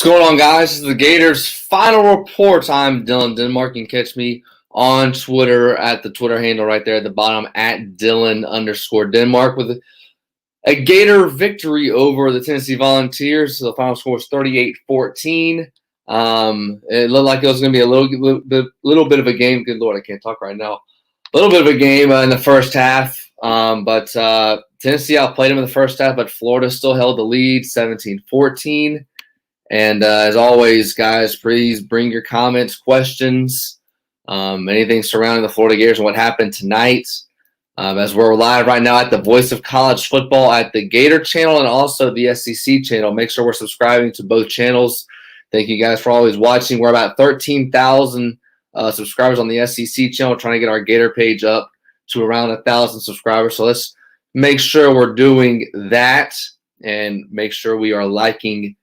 going on, guys? This is the Gators final report. I'm Dylan Denmark. You can catch me on Twitter at the Twitter handle right there at the bottom at Dylan_Denmark with a Gator victory over the Tennessee Volunteers. So the final score was 38-14. It looked like it was going to be a little bit of a game. Good Lord, I can't talk right now. A little bit of a game in the first half. But Tennessee outplayed them in the first half, but Florida still held the lead 17-14. And as always, guys, please bring your comments, questions, anything surrounding the Florida Gators and what happened tonight. As we're live right now at the Voice of College Football at the Gator channel and also the SEC channel. Make sure we're subscribing to both channels. Thank you guys for always watching. We're about 13,000 subscribers on the SEC channel, trying to get our Gator page up to around 1,000 subscribers. So let's make sure we're doing that and make sure we are liking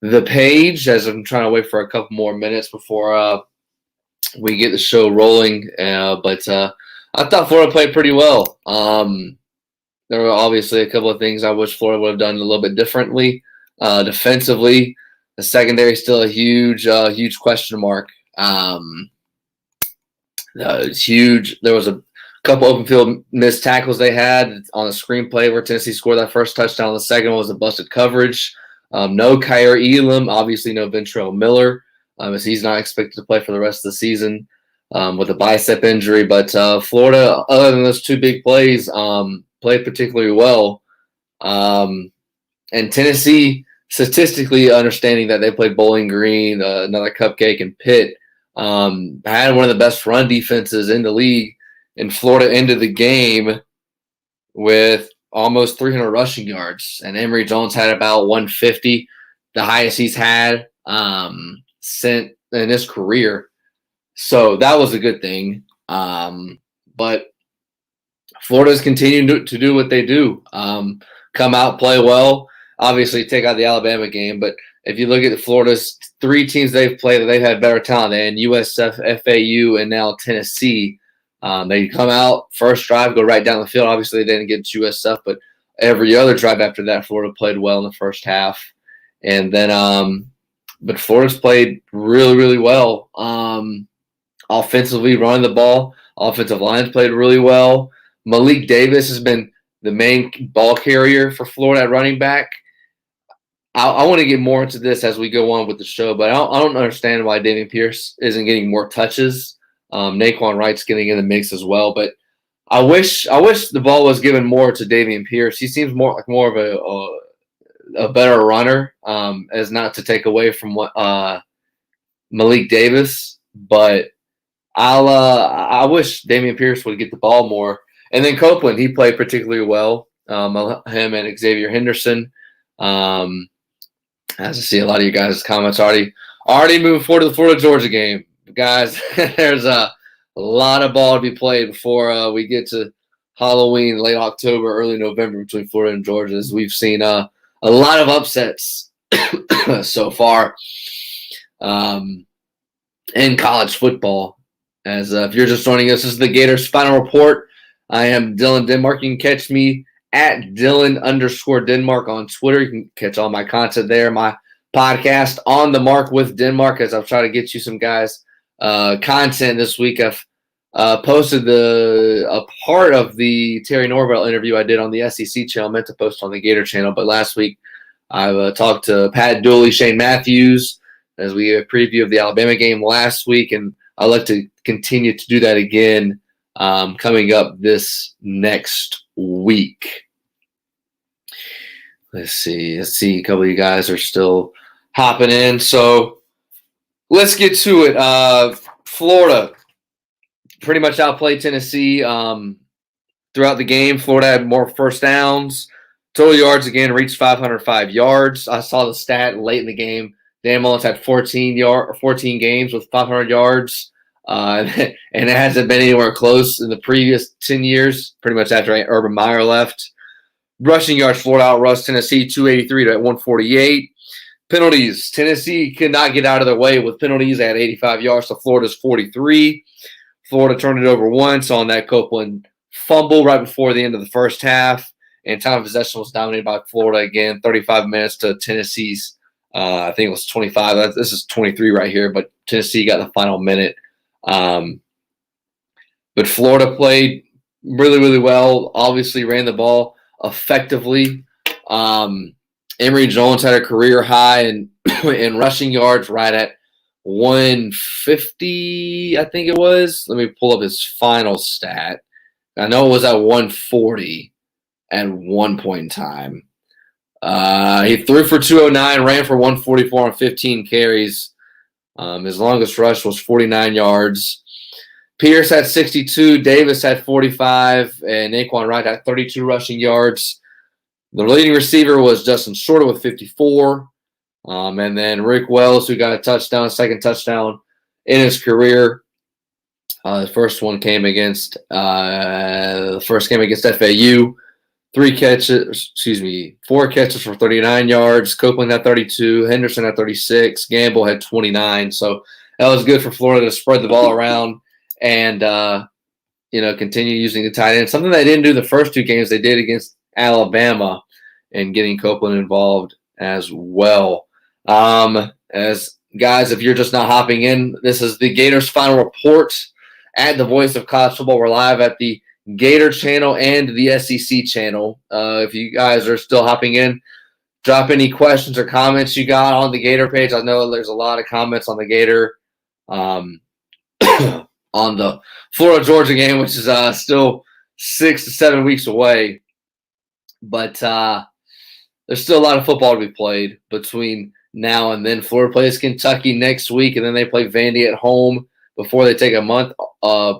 the page as I'm trying to wait for a couple more minutes before we get the show rolling. But I thought Florida played pretty well. There were obviously a couple of things I wish Florida would have done a little bit differently. Defensively, the secondary is still a huge question mark. It's huge. There was a couple open field missed tackles they had on a screenplay where Tennessee scored that first touchdown. The second one was a busted coverage. No Kyer Elam, obviously no Ventrell Miller, as he's not expected to play for the rest of the season with a bicep injury. But Florida, other than those two big plays, played particularly well. And Tennessee, statistically understanding that they played Bowling Green, another Cupcake, and Pitt, had one of the best run defenses in the league. And Florida ended the game with almost 300 rushing yards, and Emory Jones had about 150, the highest he's had since in his career. So that was a good thing. But Florida's continuing to do what they do, come out, play well. Obviously, take out the Alabama game, but if you look at Florida's three teams they've played, they've had better talent than USF, FAU, and now Tennessee. They come out, first drive, go right down the field. Obviously, they didn't get USF, but every other drive after that, Florida played well in the first half. And then, but Florida's played really, really well. Offensively, running the ball, offensive lines played really well. Malik Davis has been the main ball carrier for Florida at running back. I want to get more into this as we go on with the show, but I don't understand why Dameon Pierce isn't getting more touches. Naquan Wright's getting in the mix as well, but I wish the ball was given more to Dameon Pierce. He seems more of a better runner, as not to take away from what Malik Davis, but I wish Dameon Pierce would get the ball more. And then Copeland, he played particularly well. Him and Xavier Henderson. As I see a lot of you guys' comments already moving forward to the Florida-Georgia game. Guys, there's a lot of ball to be played before we get to Halloween, late October, early November between Florida and Georgia. As we've seen a lot of upsets so far in college football. As if you're just joining us, this is the Gators Final Report. I am Dylan Denmark. You can catch me at Dylan_Denmark on Twitter. You can catch all my content there. My podcast, On the Mark with Denmark, as I've tried to get you some guys content this week. I've posted a part of the Terry Norvell interview I did on the SEC channel. I meant to post on the Gator channel, but last week I've talked to Pat Dooley, Shane Matthews, as we had a preview of the Alabama game last week, and I'd like to continue to do that again coming up this next week. Let's see. A couple of you guys are still hopping in, so let's get to it. Florida pretty much outplayed Tennessee throughout the game. Florida had more first downs. Total yards, again, reached 505 yards. I saw the stat late in the game. Dan Mullins had 14 games with 500 yards, and it hasn't been anywhere close in the previous 10 years, pretty much after Urban Meyer left. Rushing yards, Florida outrushed Tennessee 283 to 148. Penalties, Tennessee could not get out of their way with penalties. They had 85 yards to Florida's 43. Florida turned it over once on that Copeland fumble right before the end of the first half, and time of possession was dominated by Florida again, 35 minutes to Tennessee's I think it was 25. This is 23 right here, but Tennessee got the final minute. But Florida played really, really well. Obviously ran the ball effectively. Emory Jones had a career high in rushing yards, right at 150, I think it was. Let me pull up his final stat. I know it was at 140 at one point in time. He threw for 209, ran for 144 on 15 carries. His longest rush was 49 yards. Pierce had 62, Davis had 45, and Naquan Wright had 32 rushing yards. The leading receiver was Justin Shorter with 54. And then Rick Wells, who got a touchdown, second touchdown in his career. The first one came against FAU. 4 catches for 39 yards. Copeland had 32. Henderson had 36. Gamble had 29. So that was good for Florida to spread the ball around and continue using the tight end. Something they didn't do the first 2 games. They did against Alabama, and getting Copeland involved as well. As guys, if you're just not hopping in, this is the Gators final report at the Voice of College Football. We're live at the Gator channel and the SEC channel. If you guys are still hopping in, drop any questions or comments you got on the Gator page. I know there's a lot of comments on the Gator, on the Florida-Georgia game, which is still 6 to 7 weeks away. But there's still a lot of football to be played between now and then. Florida plays Kentucky next week, and then they play Vandy at home before they take a month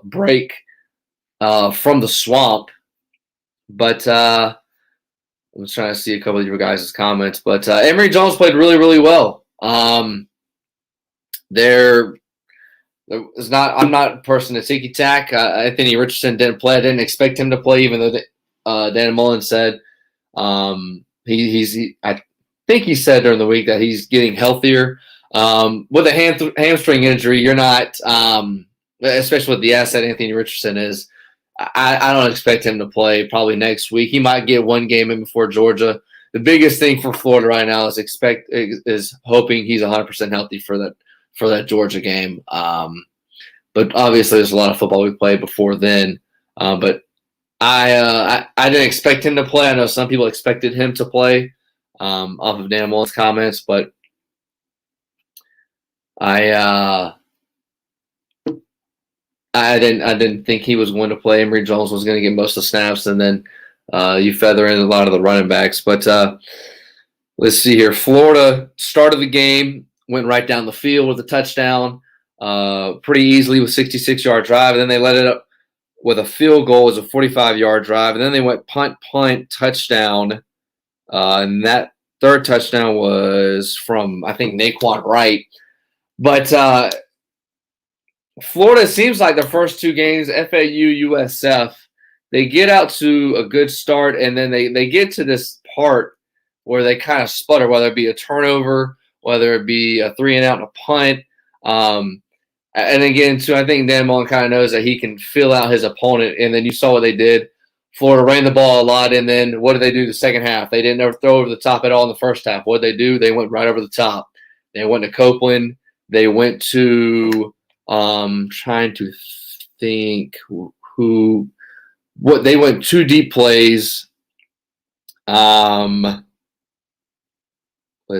break from the swamp. But I'm trying to see a couple of your guys' comments. But Emory Jones played really, really well. I'm not a person to ticky-tack. Anthony Richardson didn't play. I didn't expect him to play, even though Dan Mullen said I think he said during the week that he's getting healthier. With a hamstring injury, you're not, especially with the asset Anthony Richardson is, I don't expect him to play probably next week. He might get one game in before Georgia. The biggest thing for Florida right now is hoping he's 100% healthy for that Georgia game. But obviously, there's a lot of football we played before then. But I didn't expect him to play. I know some people expected him to play off of Dan Mullen's comments, but I didn't think he was going to play. Emory Jones was going to get most of the snaps, and then you feather in a lot of the running backs. But let's see here. Florida started the game, went right down the field with a touchdown pretty easily with 66-yard drive, and then they let it up with a field goal. It was a 45-yard drive, and then they went punt, touchdown, and that third touchdown was from, I think, Naquan Wright. But Florida seems like the first 2 games, FAU, USF, they get out to a good start, and then they get to this part where they kind of sputter, whether it be a turnover, whether it be a 3-and-out and a punt. And again, too, I think Dan Mullen kind of knows that he can fill out his opponent, and then you saw what they did. Florida ran the ball a lot, and then what did they do the second half? They didn't ever throw over the top at all in the first half. What did they do? They went right over the top. They went to Copeland. They went to trying to think they went 2 deep plays. Let's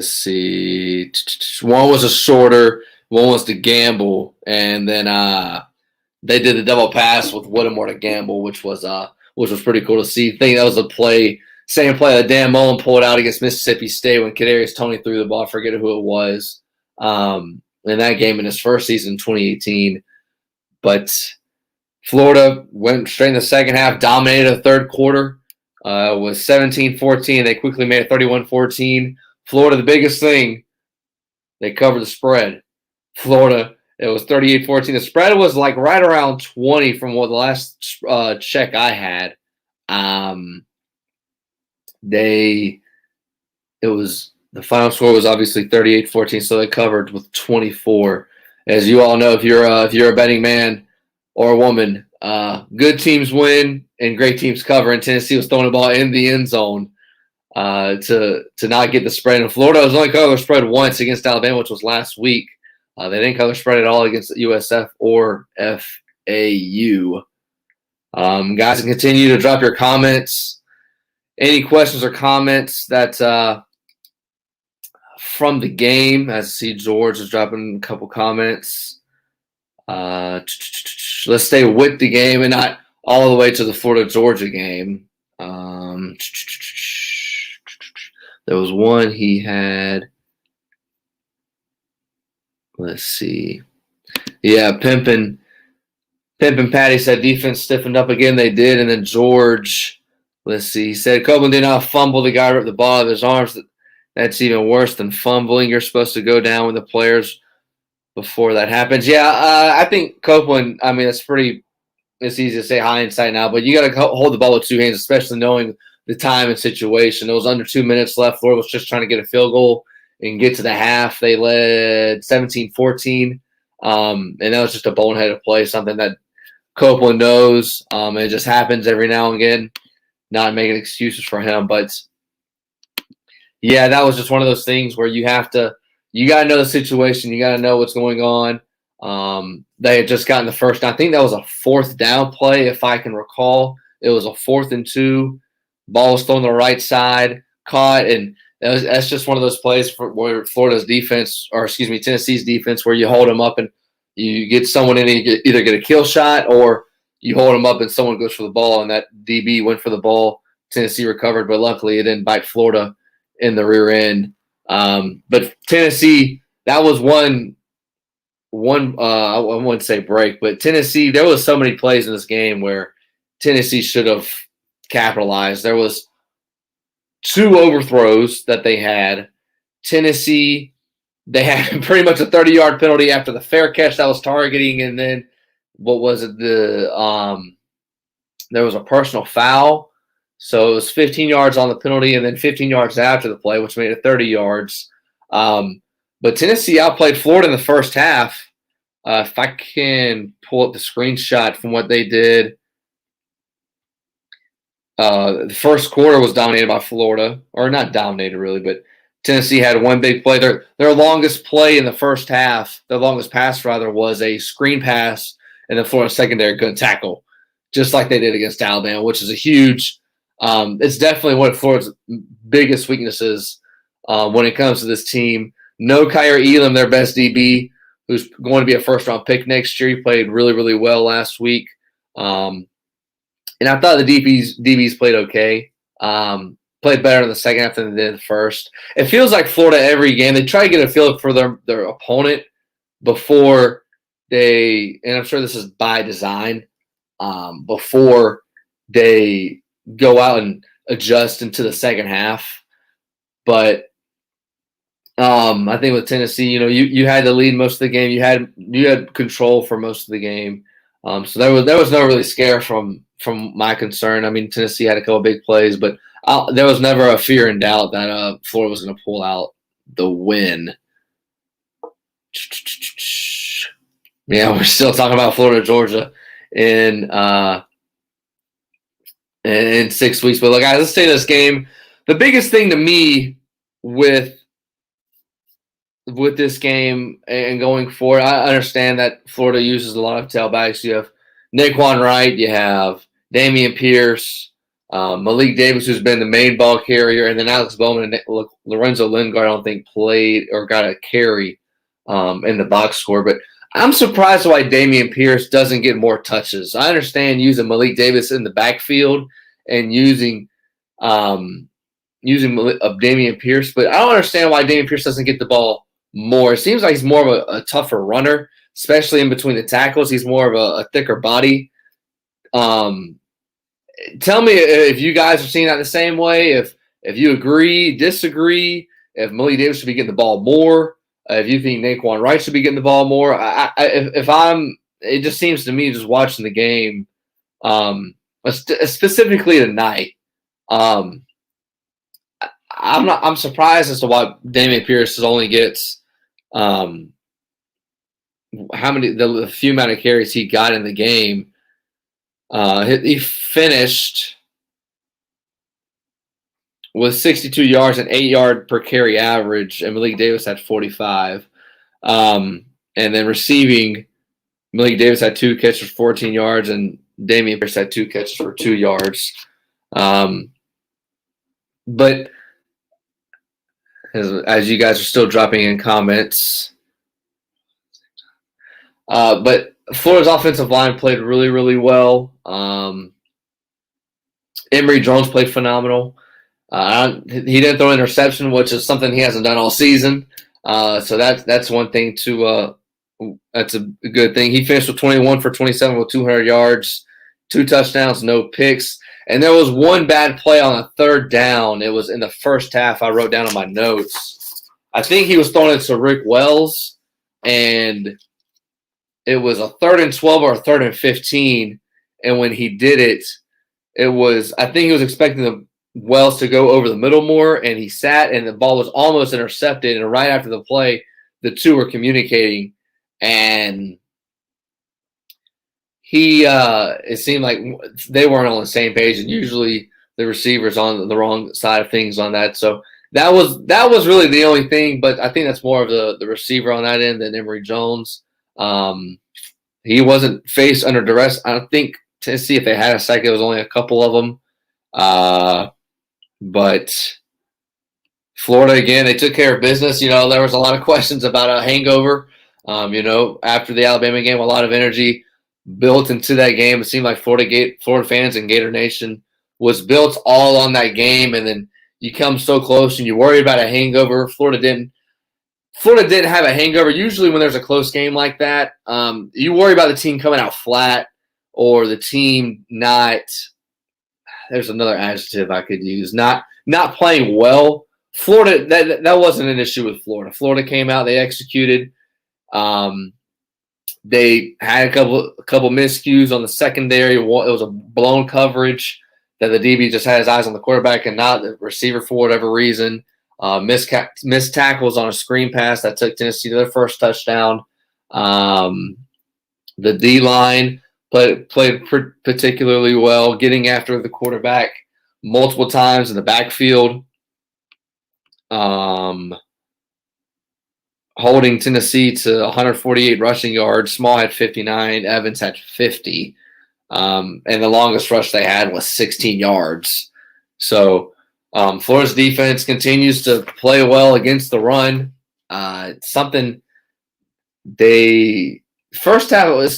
see. One was a shorter, one was to Gamble, and then they did the double pass with Whittemore to Gamble, which was pretty cool to see. I think that was same play that Dan Mullen pulled out against Mississippi State when Kadarius Toney threw the ball. I forget who it was. In that game in his first season, 2018. But Florida went straight in the second half, dominated the third quarter, was 17-14. They quickly made it 31-14. Florida, the biggest thing, they covered the spread. Florida, it was 38-14. The spread was like right around 20 from what the last check I had. The final score was obviously 38-14, so they covered with 24. As you all know, if you're a betting man or a woman, good teams win and great teams cover. And Tennessee was throwing the ball in the end zone to not get the spread. And Florida was only covered the spread once against Alabama, which was last week. They didn't cover spread at all against USF or FAU. Guys, continue to drop your comments. Any questions or comments that from the game? As I see George is dropping a couple comments. Let's stay with the game and not all the way to the Florida-Georgia game. There was one he had. Let's see. Yeah, Pimpin' Patty said defense stiffened up again. They did. And then George, let's see. He said Copeland did not fumble. The guy ripped the ball out of his arms. That's even worse than fumbling. You're supposed to go down with the players before that happens. Yeah, I think Copeland, I mean, it's easy to say hindsight now, but you got to hold the ball with two hands, especially knowing the time and situation. It was under 2 minutes left. Florida was just trying to get a field goal and get to the half. They led 17-14, and that was just a boneheaded play, something that Copeland knows. It just happens every now and again, not making excuses for him. But, yeah, that was just one of those things where you got to know the situation. You got to know what's going on. They had just gotten the first down. I think that was a fourth down play, if I can recall. It was a 4th and 2. Ball was thrown to the right side, caught, and that's just one of those plays where Florida's defense, or excuse me, Tennessee's defense, where you hold them up and you get someone in and you either get a kill shot or you hold them up and someone goes for the ball, and that DB went for the ball. Tennessee recovered, but luckily it didn't bite Florida in the rear end. But Tennessee, that was one I wouldn't say break, but Tennessee, there was so many plays in this game where Tennessee should have capitalized. There was 2 overthrows that they had. Tennessee, they had pretty much a 30-yard penalty after the fair catch that was targeting, and then what was it? There was a personal foul. So it was 15 yards on the penalty and then 15 yards after the play, which made it 30 yards. But Tennessee outplayed Florida in the first half. If I can pull up the screenshot from what they did. The first quarter was dominated by Florida, or not dominated really, but Tennessee had one big play. Their longest play in the first half, their longest pass rather, was a screen pass, and the Florida secondary couldn't tackle, just like they did against Alabama, which is a huge. It's definitely one of Florida's biggest weaknesses when it comes to this team. No Kyer Elam, their best DB, who's going to be a first-round pick next year. He played really, really well last week. And I thought the DBs played okay. Played better in the second half than they did the first. It feels like Florida every game, they try to get a feel for their opponent before they – and I'm sure this is by design before they go out and adjust into the second half. But I think with Tennessee, you had the lead most of the game. You had control for most of the game. So there was no really scare from my concern. I mean, Tennessee had a couple big plays, but there was never a fear and doubt that Florida was going to pull out the win. Yeah, we're still talking about Florida, Georgia in 6 weeks. But look, guys, let's say this game. The biggest thing to me with this game and going forward, I understand that Florida uses a lot of tailbacks. You have Naquan Wright, you have Dameon Pierce, Malik Davis, who's been the main ball carrier, and then Alex Bowman and Lorenzo Lingard, I don't think played or got a carry in the box score. But I'm surprised why Dameon Pierce doesn't get more touches. I understand using Malik Davis in the backfield and using Dameon Pierce, but I don't understand why Dameon Pierce doesn't get the ball more. It seems like he's more of a tougher runner, especially in between the tackles. He's more of a thicker body. Tell me if you guys are seeing that the same way, if you agree, disagree, if Malik Davis should be getting the ball more, if you think Naquan Wright should be getting the ball more. It just seems to me, just watching the game, specifically tonight, I'm surprised as to why Dameon Pierce only gets how many the few amount of carries he got in the game. He finished with 62 yards and 8-yard per carry average, and Malik Davis had 45. And then receiving, Malik Davis had 2 catches for 14 yards, and Damian Pierce had 2 catches for 2 yards. But as you guys are still dropping in comments, but Florida's offensive line played really, really well. Emory Jones played phenomenal. He didn't throw an interception, which is something he hasn't done all season. So that's one thing that's a good thing. He finished with 21 for 27 with 200 yards, 2 touchdowns, no picks. And there was one bad play on a 3rd down. It was in the first half. I wrote down on my notes. I think he was throwing it to Rick Wells, and it was a 3rd and 12 or a 3rd and 15. And when he did it, I think he was expecting the Wells to go over the middle more, and he sat, and the ball was almost intercepted. And right after the play, the two were communicating, and it seemed like they weren't on the same page, and usually the receiver's on the wrong side of things on that. So that was really the only thing, but I think that's more of the receiver on that end than Emory Jones. He wasn't faced under duress. I don't think Tennessee, if they had a sack, it was only a couple of them. But Florida, again, they took care of business. There was a lot of questions about a hangover. After the Alabama game, a lot of energy built into that game. It seemed like Florida fans and Gator Nation was built all on that game, and then you come so close and you worry about a hangover. Florida didn't have a hangover. Usually when there's a close game like that, you worry about the team coming out flat or the team not – there's another adjective I could use – not playing well. Florida, that wasn't an issue with Florida. Florida came out, they executed. They had a couple miscues on the secondary. It was a blown coverage that the DB just had his eyes on the quarterback and not the receiver for whatever reason. Missed tackles on a screen pass that took Tennessee to their first touchdown. The D-line played particularly well, getting after the quarterback multiple times in the backfield. Holding Tennessee to 148 rushing yards. Small had 59. Evans had 50. And the longest rush they had was 16 yards. So Florida's defense continues to play well against the run. Something first half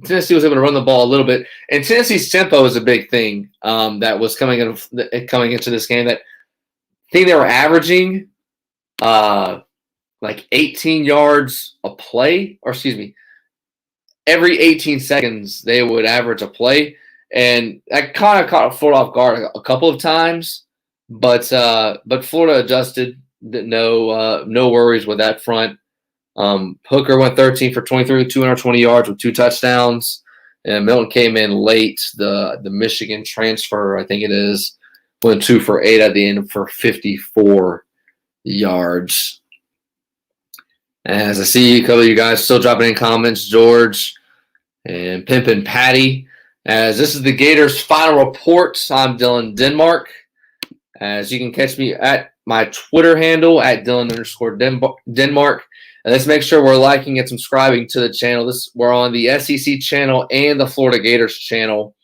Tennessee was able to run the ball a little bit. And Tennessee's tempo is a big thing that was coming into this game. That I think they were averaging like 18 yards a play, or excuse me, every 18 seconds they would average a play. And that kind of caught Florida off guard a couple of times, but Florida adjusted. No worries with that front. Hooker went 13 for 23 with 220 yards with 2 touchdowns. And Milton came in late, the Michigan transfer, I think it is, went 2 for 8 at the end for 54 yards. As I see a couple of you guys still dropping in comments, George and Pimpin' Patty. As this is the Gators' final report, I'm Dylan Denmark. As you can catch me at my Twitter handle at Dylan_Denmark. And let's make sure we're liking and subscribing to the channel. We're on the SEC channel and the Florida Gators channel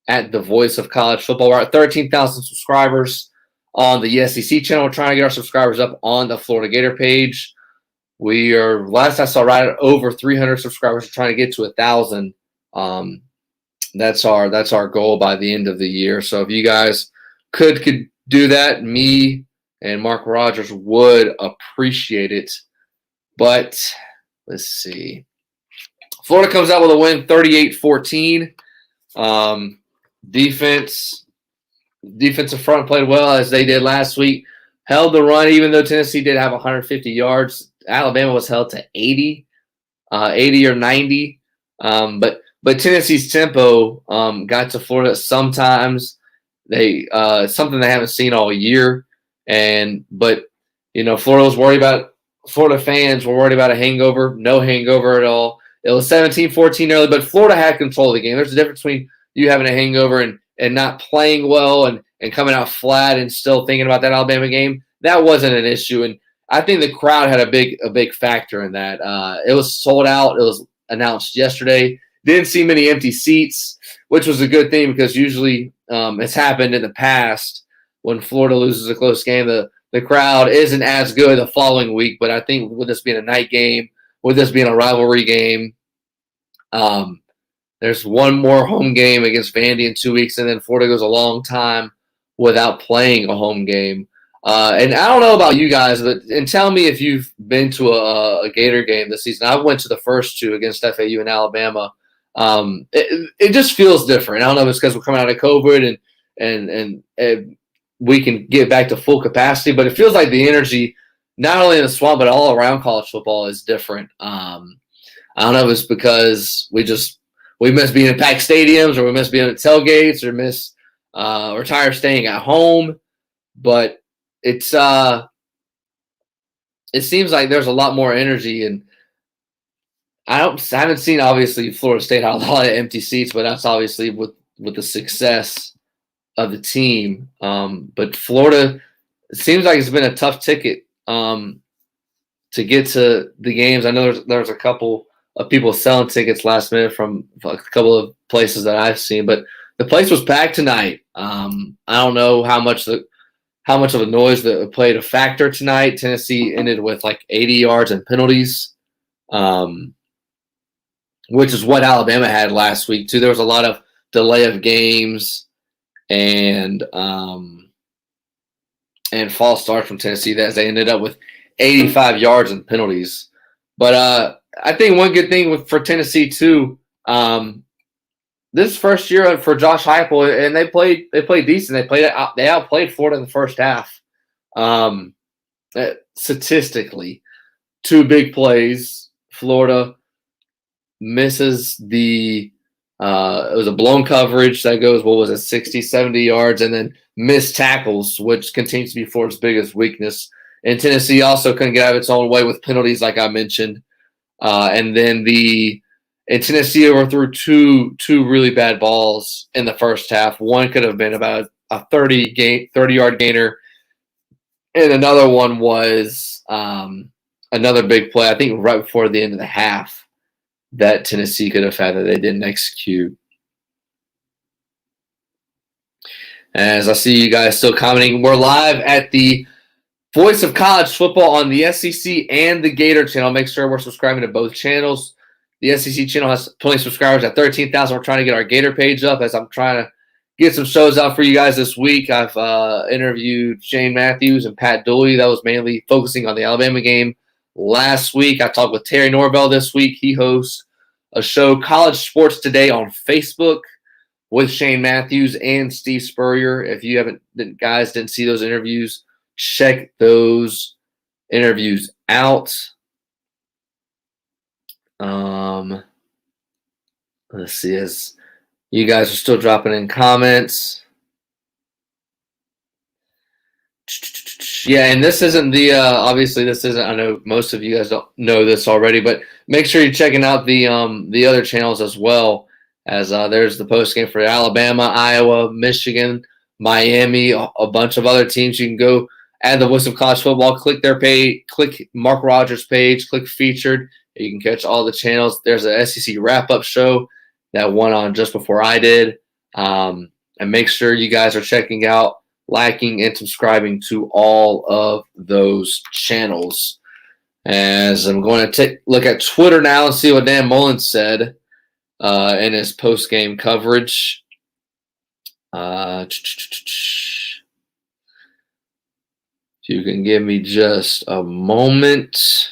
at the Voice of College Football. We're at 13,000 subscribers on the SEC channel. We're trying to get our subscribers up on the Florida Gator page. We are, last I saw, right at over 300 subscribers. We're trying to get to 1,000. That's our goal by the end of the year. So if you guys could do that, me and Mark Rogers would appreciate it. But let's see. Florida comes out with a win, 38-14. Defensive front played well as they did last week. Held the run, even though Tennessee did have 150 yards. Alabama was held to 80 or 90. But Tennessee's tempo got to Florida sometimes. Something they haven't seen all year. But Florida fans were worried about a hangover. No hangover at all. It was 17-14 early, but Florida had control of the game. There's a difference between you having a hangover and and not playing well and coming out flat and still thinking about that Alabama game, that wasn't an issue. And I think the crowd had a big factor in that. It was sold out. It was announced yesterday. Didn't see many empty seats, which was a good thing because usually it's happened in the past when Florida loses a close game. The crowd isn't as good the following week, but I think with this being a night game, with this being a rivalry game, there's one more home game against Vandy in 2 weeks, and then Florida goes a long time without playing a home game. And I don't know about you guys, and tell me if you've been to a Gator game this season. I went to the first two against FAU and Alabama. It just feels different. I don't know if it's because we're coming out of COVID and we can get back to full capacity, but it feels like the energy, not only in the Swamp but all around college football, is different. I don't know if it's because we miss being in packed stadiums, or we miss being at tailgates, or miss or tired of staying at home, but it seems like there's a lot more energy, and I haven't seen, obviously, Florida State have a lot of empty seats, but that's obviously with the success of the team. But Florida, it seems like it's been a tough ticket to get to the games. I know there's a couple of people selling tickets last minute from a couple of places that I've seen, but the place was packed tonight. I don't know how much of a noise that played a factor tonight. Tennessee ended with like 80 yards and penalties, which is what Alabama had last week too. There was a lot of delay of games and false starts from Tennessee as they ended up with 85 yards and penalties. But I think one good thing for Tennessee too, this first year for Josh Heupel, and they played decent. They outplayed Florida in the first half. Statistically, 2 big plays. Florida misses it was a blown coverage that goes, 60, 70 yards, and then missed tackles, which continues to be Florida's biggest weakness. And Tennessee also couldn't get out of its own way with penalties, like I mentioned. And then Tennessee overthrew two really bad balls in the first half. One could have been about a 30-yard gainer, and another one was another big play, I think right before the end of the half, that Tennessee could have had that they didn't execute. As I see you guys still commenting, we're live at the Voice of College Football on the SEC and the Gator channel. Make sure we're subscribing to both channels. The SEC channel has 20 subscribers at 13,000. We're trying to get our Gator page up as I'm trying to get some shows out for you guys this week. I've interviewed Shane Matthews and Pat Dooley. That was mainly focusing on the Alabama game last week. I talked with Terry Norvell this week. He hosts a show, College Sports Today, on Facebook with Shane Matthews and Steve Spurrier. If you didn't see those interviews, check those interviews out. Let's see, as you guys are still dropping in comments. Yeah, and this isn't obviously this isn't, I know most of you guys don't know this already, but make sure you're checking out the other channels as well, as there's the post game for Alabama, Iowa, Michigan, Miami, a bunch of other teams. You can go add the Voice of College Football, click their page, click Mark Rogers' page, click featured. You can catch all the channels. There's a SEC wrap-up show that went on just before I did. And make sure you guys are checking out, liking, and subscribing to all of those channels. As I'm going to take a look at Twitter now and see what Dan Mullen said in his post-game coverage. If you can give me just a moment.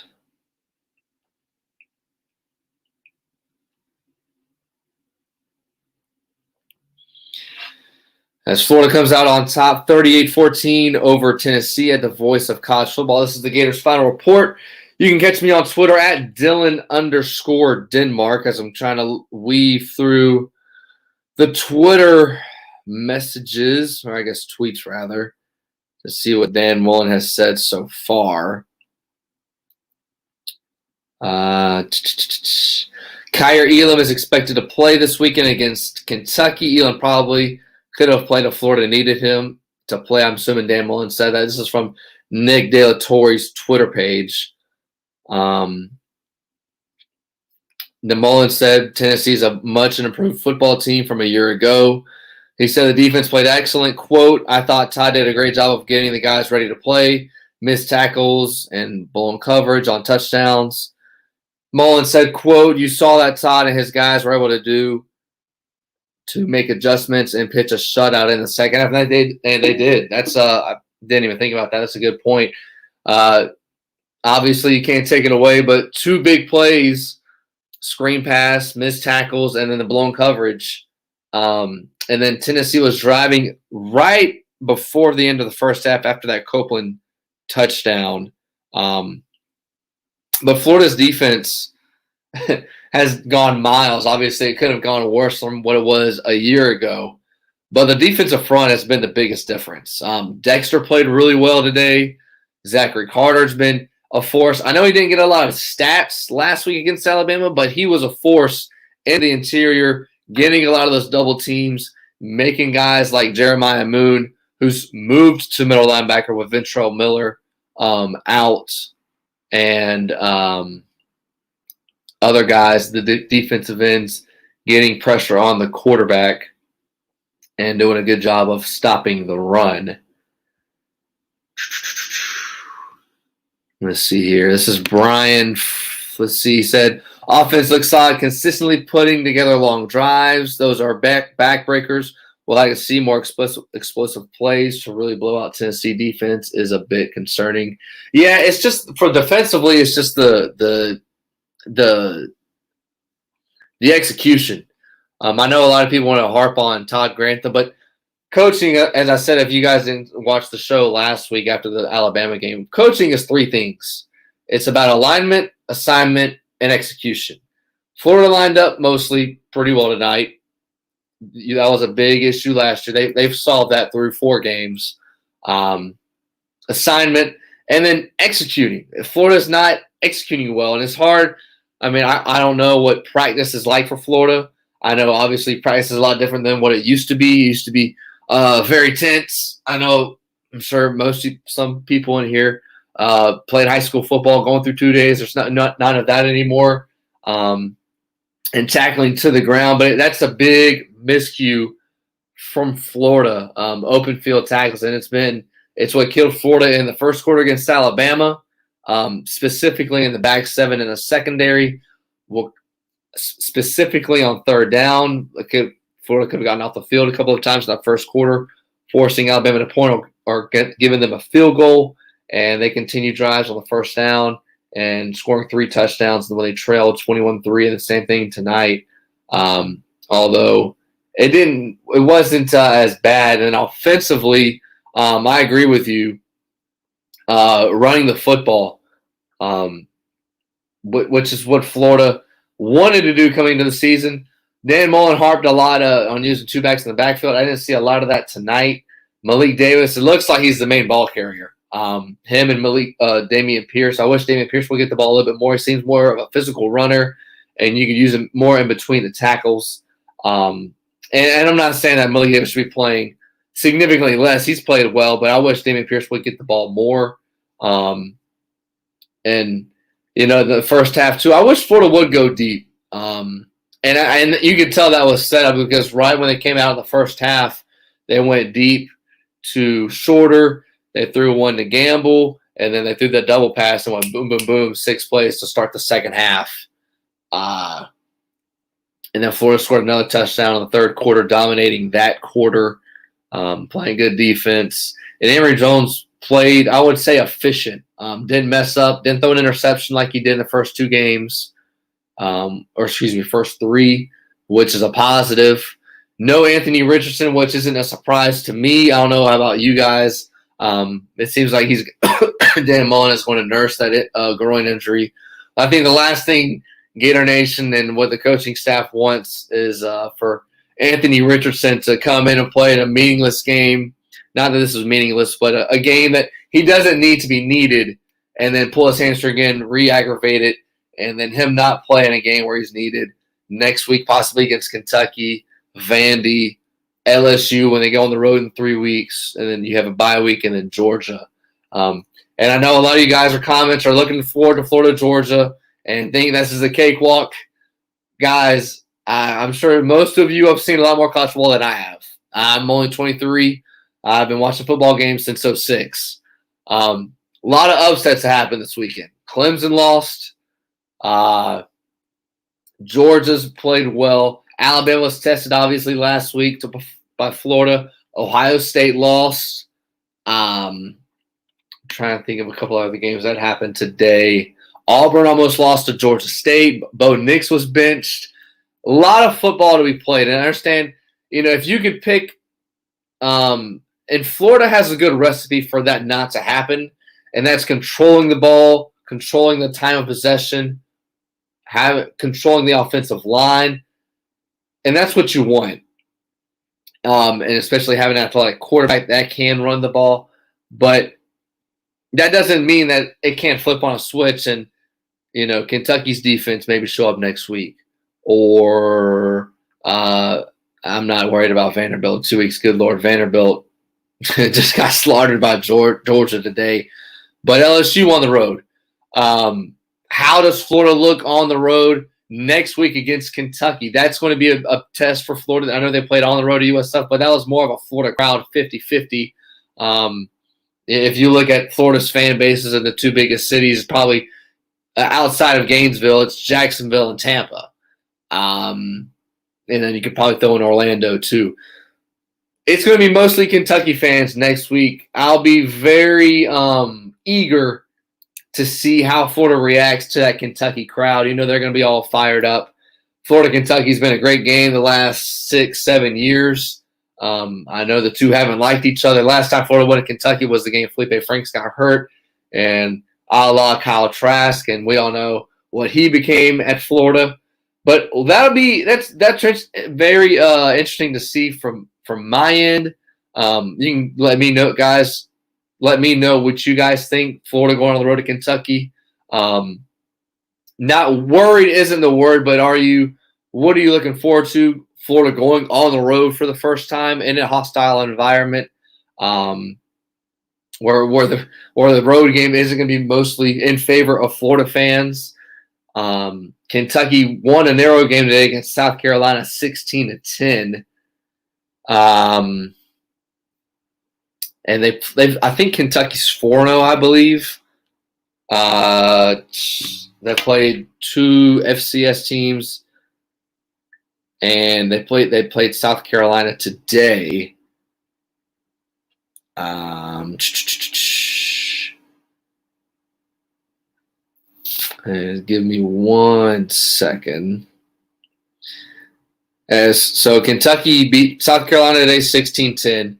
As Florida comes out on top 38-14 over Tennessee at the Voice of College Football. This is the Gators Final Report. You can catch me on Twitter at Dylan_Denmark as I'm trying to weave through the Twitter messages, or I guess tweets rather, to see what Dan Mullen has said so far. Kyer Elam is expected to play this weekend against Kentucky. Elam probably could have played if Florida needed him to play. I'm assuming Dan Mullen said that. This is from Nick De La Torre's Twitter page. Mullen said Tennessee's a much improved football team from a year ago. He said the defense played excellent. Quote, I thought Ty did a great job of getting the guys ready to play, missed tackles, and blown coverage on touchdowns. Mullen said, quote, you saw that Todd and his guys were able to make adjustments and pitch a shutout in the second half. And they did. That's I didn't even think about that. That's a good point. Obviously, you can't take it away, but 2 big plays, screen pass, missed tackles, and then the blown coverage. And then Tennessee was driving right before the end of the first half after that Copeland touchdown. But Florida's defense has gone miles. Obviously, it could have gone worse from what it was a year ago. But the defensive front has been the biggest difference. Dexter played really well today. Zachary Carter's been a force. I know he didn't get a lot of stats last week against Alabama, but he was a force in the interior, getting a lot of those double teams, making guys like Jeremiah Moon, who's moved to middle linebacker with Ventrell Miller out, and other guys, the defensive ends, getting pressure on the quarterback and doing a good job of stopping the run. Let's see here. This is Brian. Let's see. He said, offense looks solid, consistently putting together long drives. Those are backbreakers. We'll like to see more explosive plays to really blow out Tennessee defense is a bit concerning. Yeah, it's just for defensively, it's just the execution. I know a lot of people want to harp on Todd Grantham, but coaching, as I said, if you guys didn't watch the show last week after the Alabama game, coaching is 3 things. It's about alignment, assignment, and execution. Florida lined up mostly pretty well tonight. That was a big issue last year. They've solved that through 4 games. Assignment, and then executing. If Florida's not executing well, and it's hard. I mean, I don't know what practice is like for Florida. I know obviously practice is a lot different than what it used to be. It used to be very tense. I'm sure some people in here played high school football going through 2 days. There's none of that anymore. And tackling to the ground, but that's a big miscue from Florida. Open field tackles, and it's what killed Florida in the first quarter against Alabama, specifically in the back 7 in the secondary. Well, specifically on third down, Florida could have gotten off the field a couple of times in that first quarter, forcing Alabama to point or giving them a field goal, and they continued drives on the first down and scoring 3 touchdowns when they trailed 21-3, and the same thing tonight. Although it wasn't as bad. And offensively, I agree with you. Running the football, which is what Florida wanted to do coming into the season. Dan Mullen harped a lot on using 2 backs in the backfield. I didn't see a lot of that tonight. Malik Davis, it looks like he's the main ball carrier. Him and Dameon Pierce. I wish Dameon Pierce would get the ball a little bit more. He seems more of a physical runner, and you could use him more in between the tackles. And I'm not saying that Malik Davis should be playing significantly less. He's played well, but I wish Dameon Pierce would get the ball more. And the first half too, I wish Florida would go deep. And you could tell that was set up because right when they came out in the first half, they went deep to shorter. They threw one to Gamble, and then they threw the double pass and went boom, boom, boom, 6 plays to start the second half. And then Florida scored another touchdown in the third quarter, dominating that quarter, playing good defense. And Emory Jones played, I would say, efficient. Didn't mess up, didn't throw an interception like he did in the first 2 games, first 3, which is a positive. No Anthony Richardson, which isn't a surprise to me. I don't know about you guys. It seems like Dan Mullen is going to nurse that groin injury. I think the last thing Gator Nation and what the coaching staff wants is for Anthony Richardson to come in and play in a meaningless game. Not that this is meaningless, but a game that he doesn't need to be needed, and then pull his hamstring again, re-aggravate it, and then him not play in a game where he's needed next week, possibly against Kentucky, Vandy, LSU when they go on the road in 3 weeks, and then you have a bye week, and then Georgia. And I know a lot of you guys are comments are looking forward to Florida, Georgia, and think this is a cakewalk. Guys, I'm sure most of you have seen a lot more college football than I have. I'm only 23. I've been watching football games since '06. A lot of upsets happened this weekend. Clemson lost. Georgia's played well. Alabama was tested, obviously, last week by Florida. Ohio State lost. I'm trying to think of a couple of other games that happened today. Auburn almost lost to Georgia State. Bo Nix was benched. A lot of football to be played. And I understand, if you could pick and Florida has a good recipe for that not to happen, and that's controlling the ball, controlling the time of possession, controlling the offensive line, and that's what you want. And especially having an athletic quarterback that can run the ball. But that doesn't mean that it can't flip on a switch and, Kentucky's defense maybe show up next week. Or I'm not worried about Vanderbilt 2 weeks. Good Lord, Vanderbilt just got slaughtered by Georgia today. But LSU on the road. How does Florida look on the road next week against Kentucky? That's going to be a test for Florida. I know they played on the road to USF, but that was more of a Florida crowd, 50-50. If you look at Florida's fan bases in the two biggest cities, probably outside of Gainesville, it's Jacksonville and Tampa. And then you could probably throw in Orlando too. It's going to be mostly Kentucky fans next week. I'll be very eager to see how Florida reacts to that Kentucky crowd. They're going to be all fired up. Florida-Kentucky's been a great game the last 6-7 years. I know the two haven't liked each other. Last time Florida went to Kentucky was the game Felipe Franks got hurt, and a la Kyle Trask, and we all know what he became at Florida. But that's very interesting to see from my end. You can let me know, guys. Let me know what you guys think. Florida going on the road to Kentucky. Not worried isn't the word, but what are you looking forward to? Florida going on the road for the first time in a hostile environment, where the road game isn't going to be mostly in favor of Florida fans. Kentucky won a narrow game today against South Carolina, 16-10. And I think Kentucky's 4-0, I believe. They played two FCS teams, and they played South Carolina today. Give me 1 second. So Kentucky beat South Carolina today 16-10.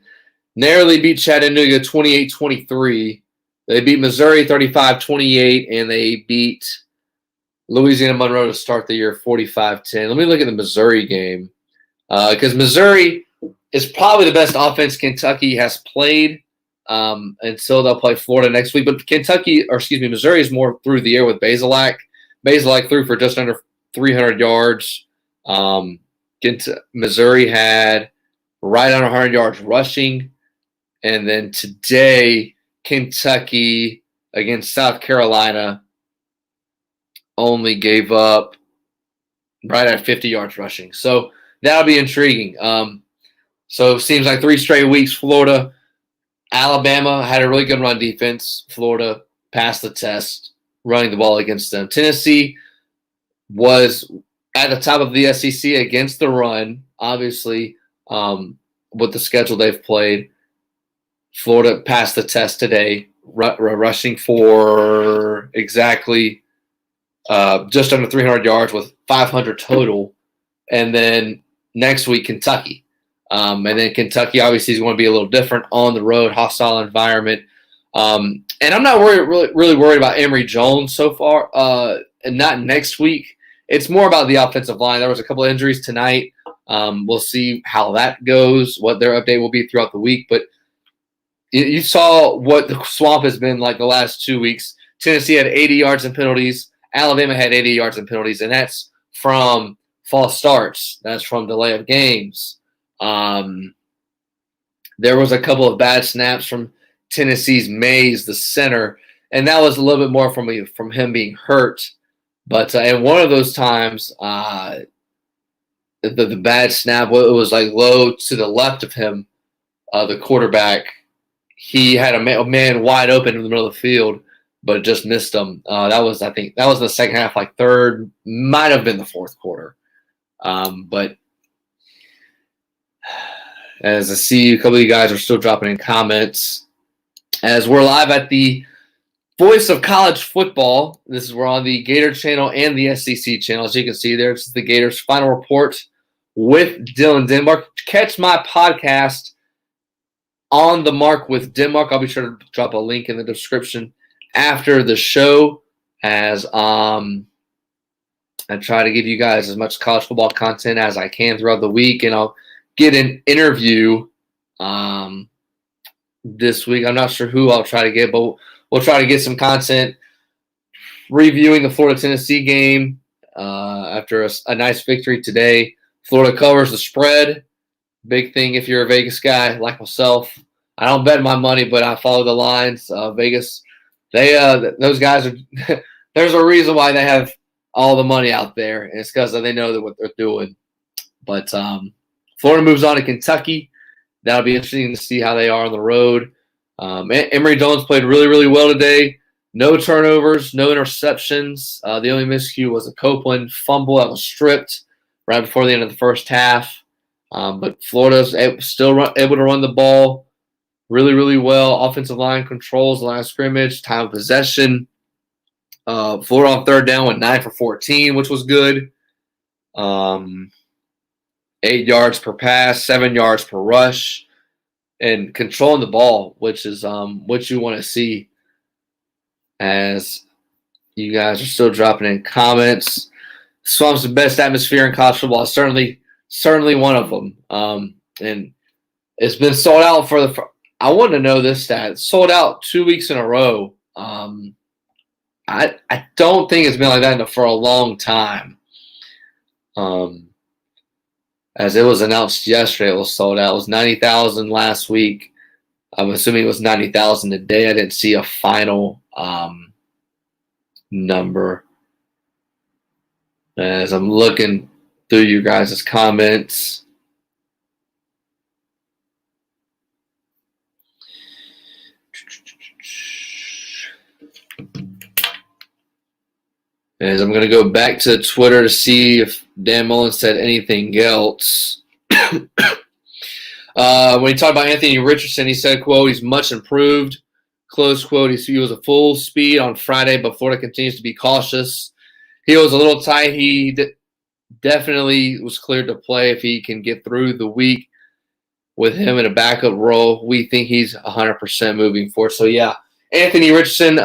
Narrowly beat Chattanooga 28-23. They beat Missouri 35-28, and they beat Louisiana Monroe to start the year 45-10. Let me look at the Missouri game, because Missouri is probably the best offense Kentucky has played, and so they'll play Florida next week. But Missouri is more through the air with Bazelak. Bazelak threw for just under 300 yards. Missouri had right on 100 yards rushing. And then today, Kentucky against South Carolina only gave up right at 50 yards rushing. So that'll be intriguing. So it seems like 3 straight weeks, Florida. Alabama had a really good run defense. Florida passed the test running the ball against them. Tennessee was at the top of the SEC against the run, obviously, with the schedule they've played. Florida passed the test today, rushing for exactly just under 300 yards with 500 total. And then next week, Kentucky. And then Kentucky obviously is going to be a little different on the road, hostile environment. And I'm not really worried about Emory Jones so far, and not next week. It's more about the offensive line. There was a couple of injuries tonight. We'll see how that goes, what their update will be throughout the week. But you saw what the swamp has been like the last 2 weeks. Tennessee had 80 yards in penalties. Alabama had 80 yards in penalties, and that's from false starts. That's from delay of games. And There was a couple of bad snaps from Tennessee's Mays, the center, and that was a little bit more from him being hurt. But in one of those times, the bad snap, it was like low to the left of him, the quarterback. He had a man wide open in the middle of the field, but just missed him. I think that was in the second half, like third, might have been the fourth quarter. But as I see a couple of you guys are still dropping in comments, as we're live at the Voice of College Football. We're on the Gator channel and the SEC channel. As you can see there, it's the Gators final report with Dylan Denmark. Catch my podcast On the Mark with Denmark. I'll be sure to drop a link in the description after the show, as I try to give you guys as much college football content as I can throughout the week, and I'll get an interview this week. I'm not sure who I'll try to get, but we'll try to get some content reviewing the Florida-Tennessee game after a nice victory today. Florida covers the spread. Big thing if you're a Vegas guy like myself. I don't bet my money, but I follow the lines. Vegas, those guys are – there's a reason why they have all the money out there, and it's because they know what they're doing. But Florida moves on to Kentucky. That'll be interesting to see how they are on the road. Emory Jones played really, really well today. No turnovers, no interceptions. The only miscue was a Copeland fumble that was stripped right before the end of the first half. But Florida's still able to run the ball really, really well. Offensive line controls the line of scrimmage, time of possession. Florida on third down went 9 for 14, which was good. 8 yards per pass, 7 yards per rush, and controlling the ball, which is what you want to see. As you guys are still dropping in comments, Swamp's the best atmosphere in college football. Certainly one of them. And it's been sold out I want to know this stat. It's sold out 2 weeks in a row. I don't think it's been like that for a long time. As it was announced yesterday, it was sold out. It was 90,000 last week. I'm assuming it was 90,000 today. I didn't see a final number. As I'm looking through you guys' comments, as I'm going to go back to Twitter to see if Dan Mullen said anything else. When he talked about Anthony Richardson, he said, quote, "He's much improved," close quote. He was a full speed on Friday, but Florida continues to be cautious. He was a little tight. He definitely was cleared to play if he can get through the week with him in a backup role. We think he's 100% moving forward. So, yeah, Anthony Richardson,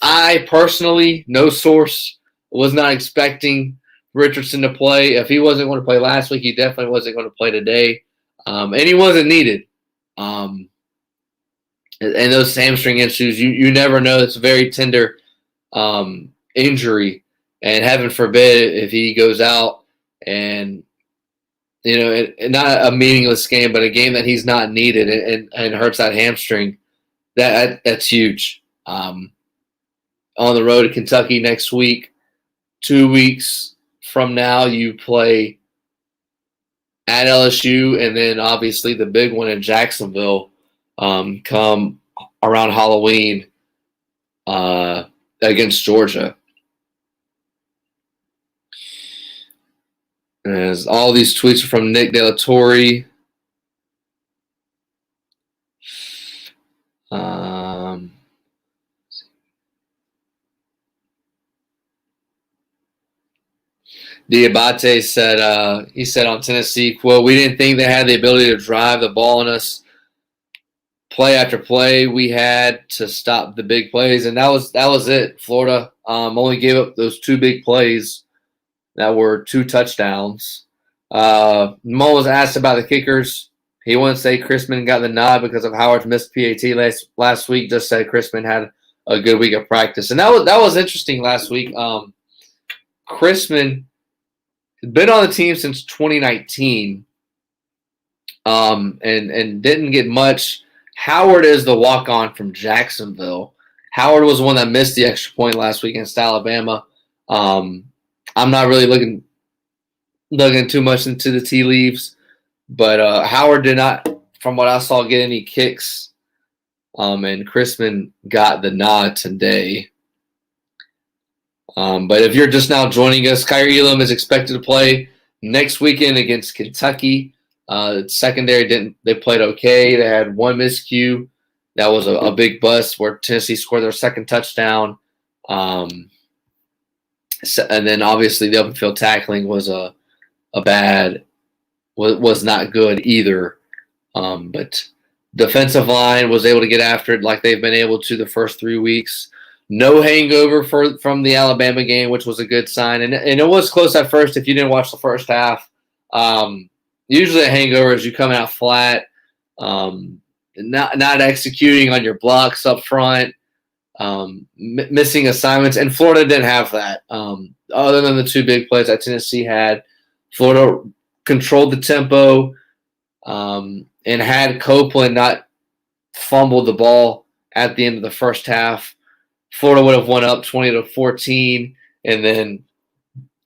I personally, no source, was not expecting Richardson to play. If he wasn't going to play last week, he definitely wasn't going to play today. And he wasn't needed. And those hamstring issues, you never know. It's a very tender injury. And heaven forbid if he goes out and, not a meaningless game, but a game that he's not needed and hurts that hamstring, that's huge. On the road to Kentucky next week. 2 weeks from now, you play at LSU, and then obviously the big one in Jacksonville come around Halloween against Georgia. As all these tweets are from Nick De La Torre. Diabate said, he said on Tennessee, quote, "We didn't think they had the ability to drive the ball on us. Play after play, we had to stop the big plays." And that was it. Florida only gave up those 2 big plays that were 2 touchdowns. Mo was asked about the kickers. He wouldn't say Chrisman got the nod because of Howard's missed PAT last week. Just said Chrisman had a good week of practice. And that was interesting last week. Chrisman has been on the team since 2019. and didn't get much. Howard is the walk-on from Jacksonville. Howard was the one that missed the extra point last week against Alabama. I'm not really looking too much into the tea leaves, but Howard did not, from what I saw, get any kicks. And Chrisman got the nod today. But if you're just now joining us, Kyrie Elam is expected to play next weekend against Kentucky. Secondary they played okay. They had one miscue. That was a big bust where Tennessee scored their second touchdown. And then obviously the open field tackling was was not good either. But defensive line was able to get after it like they've been able to the first 3 weeks. No hangover from the Alabama game, which was a good sign. And it was close at first if you didn't watch the first half. Usually a hangover is you come out flat, not executing on your blocks up front, missing assignments. And Florida didn't have that. Other than the two big plays that Tennessee had, Florida controlled the tempo and had Copeland not fumbled the ball at the end of the first half. Florida would have won up 20-14, and then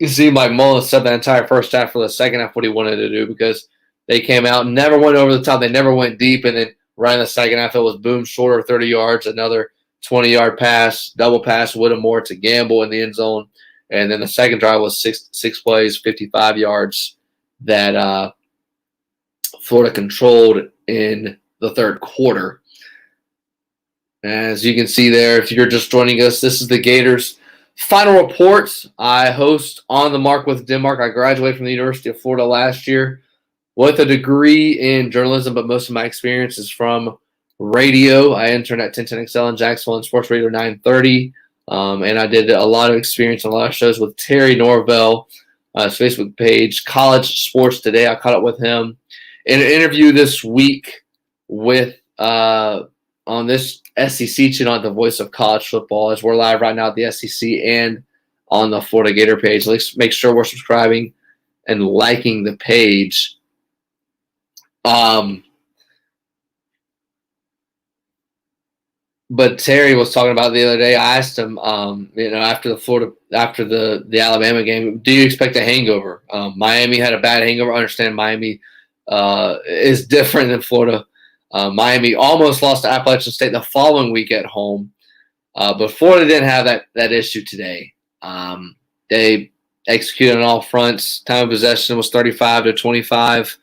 you see Mike Mullins said that entire first half for the second half what he wanted to do because they came out and never went over the top. They never went deep, and then right in the second half it was boom shorter 30 yards, another 20-yard pass, double pass Whittemore to Gamble in the end zone, and then the second drive was six plays, 55 yards that Florida controlled in the third quarter. As you can see there, if you're just joining us, this is the Gators final report. I host On the Mark with Denmark. I graduated from the University of Florida last year with a degree in journalism, but most of my experience is from radio. I interned at 1010XL in Jacksonville and Sports Radio 930, and I did a lot of experience on a lot of shows with Terry Norvell, his Facebook page, College Sports Today. I caught up with him in an interview this week with on this SEC channel at the Voice of College Football, as we're live right now at the SEC and on the Florida Gator page. Let's make sure we're subscribing and liking the page. But Terry was talking about the other day. I asked him, after the Alabama game, do you expect a hangover? Miami had a bad hangover. I understand Miami is different than Florida. Miami almost lost to Appalachian State the following week at home, but Florida didn't have that issue today. They executed on all fronts. Time of possession was 35-25.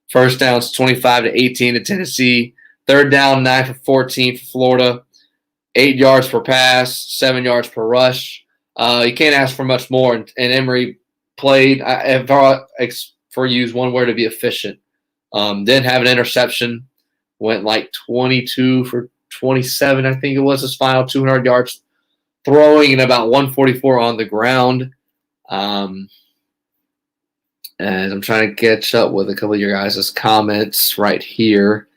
First downs 25-18 to Tennessee. Third down 9 for 14 for Florida. 8 yards per pass, 7 yards per rush. You can't ask for much more. And Emory played, for use one word, to be efficient. Didn't have an interception. Went like 22 for 27, I think it was his final, 200 yards throwing and about 144 on the ground. And I'm trying to catch up with a couple of your guys' comments right here.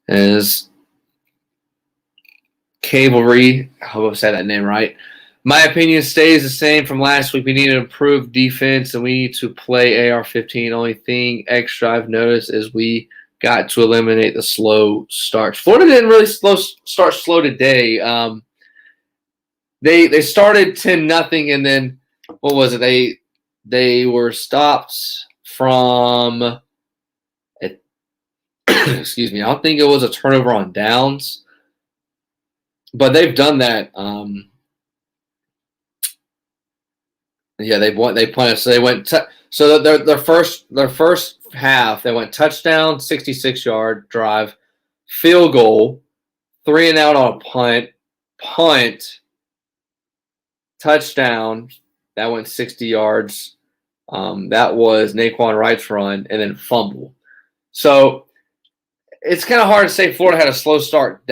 As Cavalry, I hope I said that name right. My opinion stays the same from last week. We need to improve defense, and we need to play AR-15. Only thing extra I've noticed is we got to eliminate the slow starts. Florida didn't really start slow today. They started 10-0, and then what was it? They were stopped from excuse me. I don't think it was a turnover on downs, but they've done that. Yeah, they punted. So they went. So their first half, they went touchdown, 66-yard drive, field goal, 3 and out on a punt, touchdown. That went 60 yards. That was Naquan Wright's run, and then fumble. So it's kind of hard to say Florida had a slow start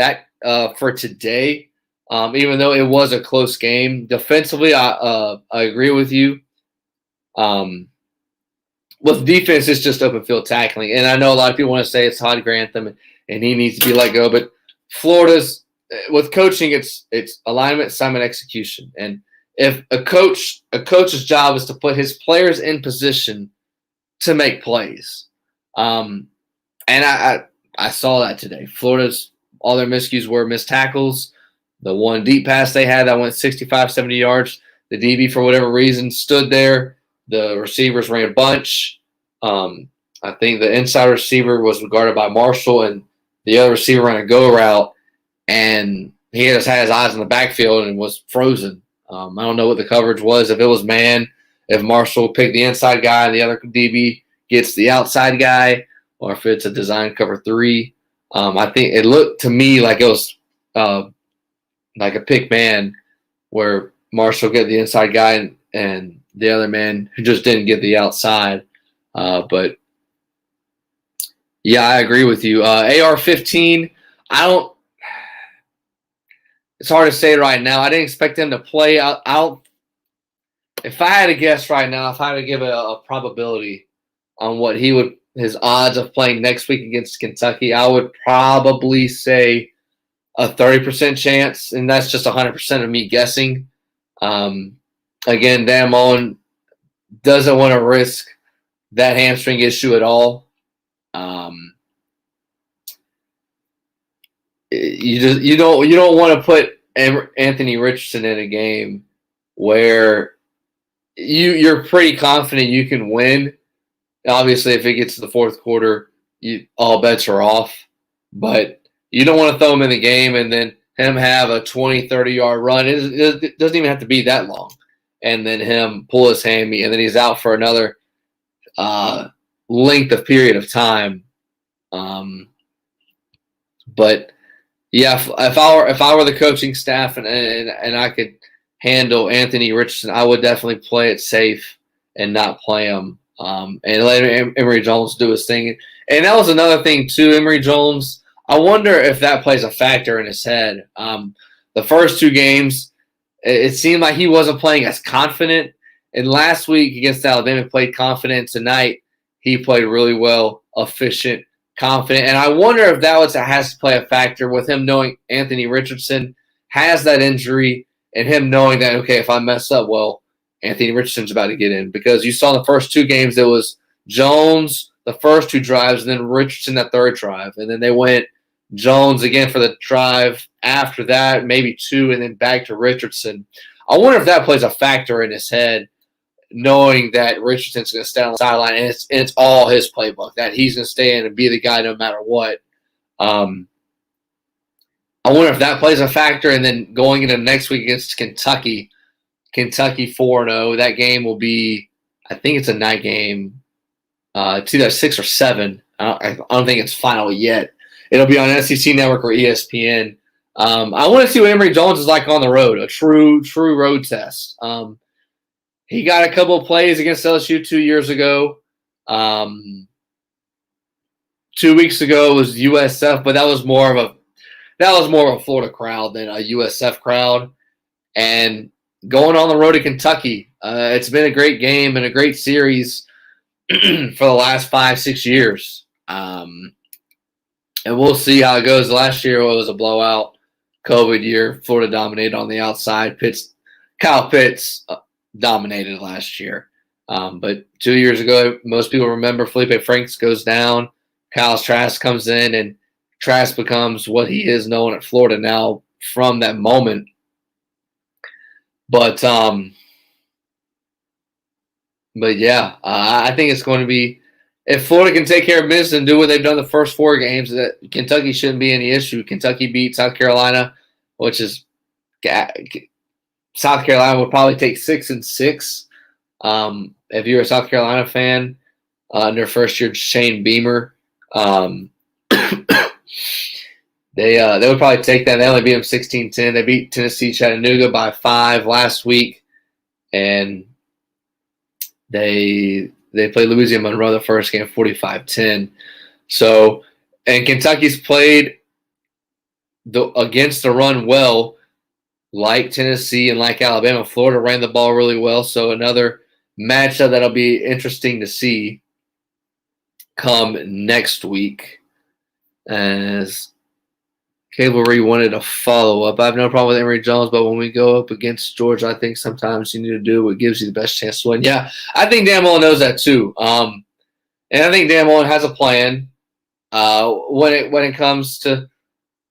for today. Even though it was a close game. Defensively, I agree with you. With defense, it's just open field tackling. And I know a lot of people want to say it's Todd Grantham and he needs to be let go. But Florida's, with coaching, it's alignment, assignment, execution. And if a coach's job is to put his players in position to make plays. And I saw that today. Florida's all their miscues were missed tackles. The one deep pass they had that went 65, 70 yards. The DB, for whatever reason, stood there. The receivers ran a bunch. I think the inside receiver was guarded by Marshall, and the other receiver ran a go route, and he just had his eyes in the backfield and was frozen. I don't know what the coverage was. If it was man, if Marshall picked the inside guy and the other DB gets the outside guy, or if it's a design cover 3. I think it looked to me like it was like a pick man where Marshall get the inside guy and the other man who just didn't get the outside. But yeah, I agree with you. AR-15, it's hard to say right now. I didn't expect him to play. If I had to guess right now, if I had to give a probability on what his odds of playing next week against Kentucky, I would probably say a 30% chance, and that's just 100% of me guessing. Again, Dan Mullen doesn't want to risk that hamstring issue at all. You don't want to put Anthony Richardson in a game where you're pretty confident you can win. Obviously, if it gets to the fourth quarter, all bets are off. But you don't want to throw him in the game and then him have a 20, 30-yard run. It doesn't even have to be that long. And then him pull his hammy, and then he's out for another length of period of time. But yeah, if I were the coaching staff and I could handle Anthony Richardson, I would definitely play it safe and not play him. And let Emory Jones do his thing. And that was another thing too. Emory Jones, I wonder if that plays a factor in his head. The first 2 games, it seemed like he wasn't playing as confident. And last week against Alabama, played confident. Tonight, he played really well, efficient, confident. And I wonder if that has to play a factor with him knowing Anthony Richardson has that injury and him knowing that, okay, if I mess up, well, Anthony Richardson's about to get in. Because you saw the first 2 games, it was Jones the first 2 drives and then Richardson that third drive. And then they went Jones again for the drive after that, maybe 2, and then back to Richardson. I wonder if that plays a factor in his head, knowing that Richardson's going to stay on the sideline, and it's all his playbook, that he's going to stay in and be the guy no matter what. I wonder if that plays a factor, and then going into next week against Kentucky 4-0, that game will be, I think it's a night game. It's either 6 or 7. I don't think it's final yet. It'll be on SEC Network or ESPN. I want to see what Emory Jones is like on the road, a true road test. He got a couple of plays against LSU 2 years ago. 2 weeks ago it was USF, but that was more of a Florida crowd than a USF crowd. And going on the road to Kentucky, it's been a great game and a great series for the last 5-6 years. And we'll see how it goes. Last year it was a blowout, COVID year. Florida dominated on the outside. Kyle Pitts dominated last year. But 2 years ago, most people remember Felipe Franks goes down. Kyle Trask comes in, and Trask becomes what he is known at Florida now from that moment. But yeah, I think it's going to be, if Florida can take care of business and do what they've done the first 4 games, that Kentucky shouldn't be any issue. Kentucky beat South Carolina, which is South Carolina would probably take 6-6. If you're a South Carolina fan, in their first year, Shane Beamer, they would probably take that. They only beat them 16-10. They beat Tennessee Chattanooga by 5 last week, and they played Louisiana Monroe the first game 45-10. So, and Kentucky's played against the run well, like Tennessee and like Alabama. Florida ran the ball really well. So another matchup that'll be interesting to see come next week. As Cavalry wanted a follow-up. I have no problem with Emory Jones, but when we go up against Georgia, I think sometimes you need to do what gives you the best chance to win. Yeah, I think Dan Mullen knows that too. And I think Dan Mullen has a plan when it comes to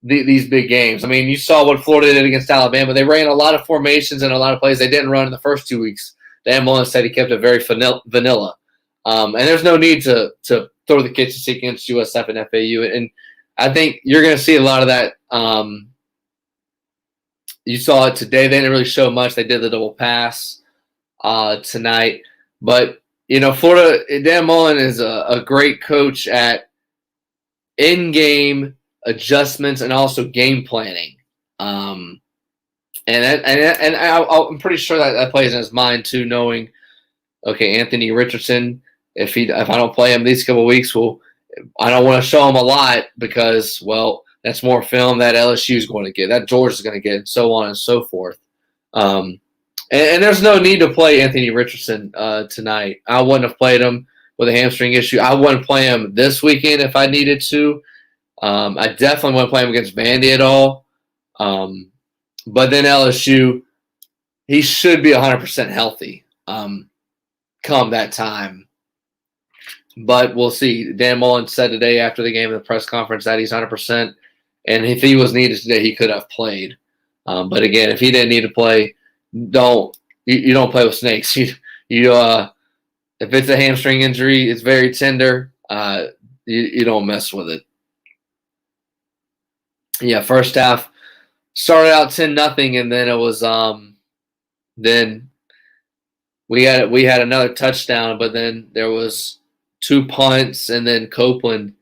these big games. I mean, you saw what Florida did against Alabama. They ran a lot of formations and a lot of plays they didn't run in the first 2 weeks. Dan Mullen said he kept it very vanilla. And there's no need to throw the kitchen sink against USF and FAU. And I think you're going to see a lot of that. You saw it today. They didn't really show much. They did the double pass tonight. But, Florida, Dan Mullen is a great coach at in-game adjustments and also game planning. And I'm pretty sure that plays in his mind too, knowing, okay, Anthony Richardson, if I don't play him these couple of weeks, I don't want to show him a lot because, well, that's more film that LSU is going to get, that Georgia is going to get, and so on and so forth. And there's no need to play Anthony Richardson tonight. I wouldn't have played him with a hamstring issue. I wouldn't play him this weekend if I needed to. I definitely wouldn't play him against Vandy at all. But then LSU, he should be 100% healthy come that time. But we'll see. Dan Mullen said today after the game in the press conference that he's 100%. And if he was needed today, he could have played. But again, if he didn't need to play, you don't play with snakes. If it's a hamstring injury, it's very tender. You don't mess with it. Yeah, first half started out 10-0, and then it was then we had another touchdown, but then there was 2 punts, and then Copeland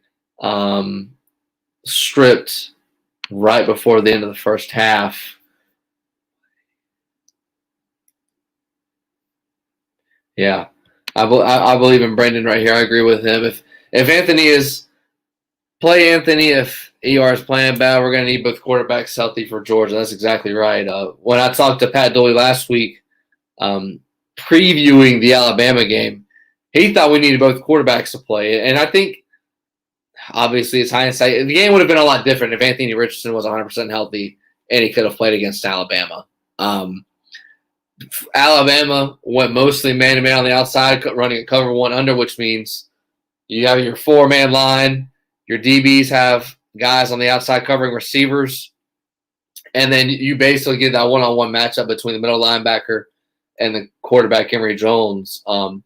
stripped right before the end of the first half. Yeah, I believe in Brendan right here. I agree with him. If Anthony is play Anthony, if ER is playing bad, we're going to need both quarterbacks healthy for Georgia. That's exactly right. When I talked to Pat Dooley last week, previewing the Alabama game, he thought we needed both quarterbacks to play. And I think, obviously, it's hindsight. The game would have been a lot different if Anthony Richardson was 100% healthy and he could have played against Alabama. Alabama went mostly man-to-man on the outside, running a cover one under, which means you have your 4-man line. Your DBs have guys on the outside covering receivers. And then you basically get that one-on-one matchup between the middle linebacker and the quarterback, Emory Jones. And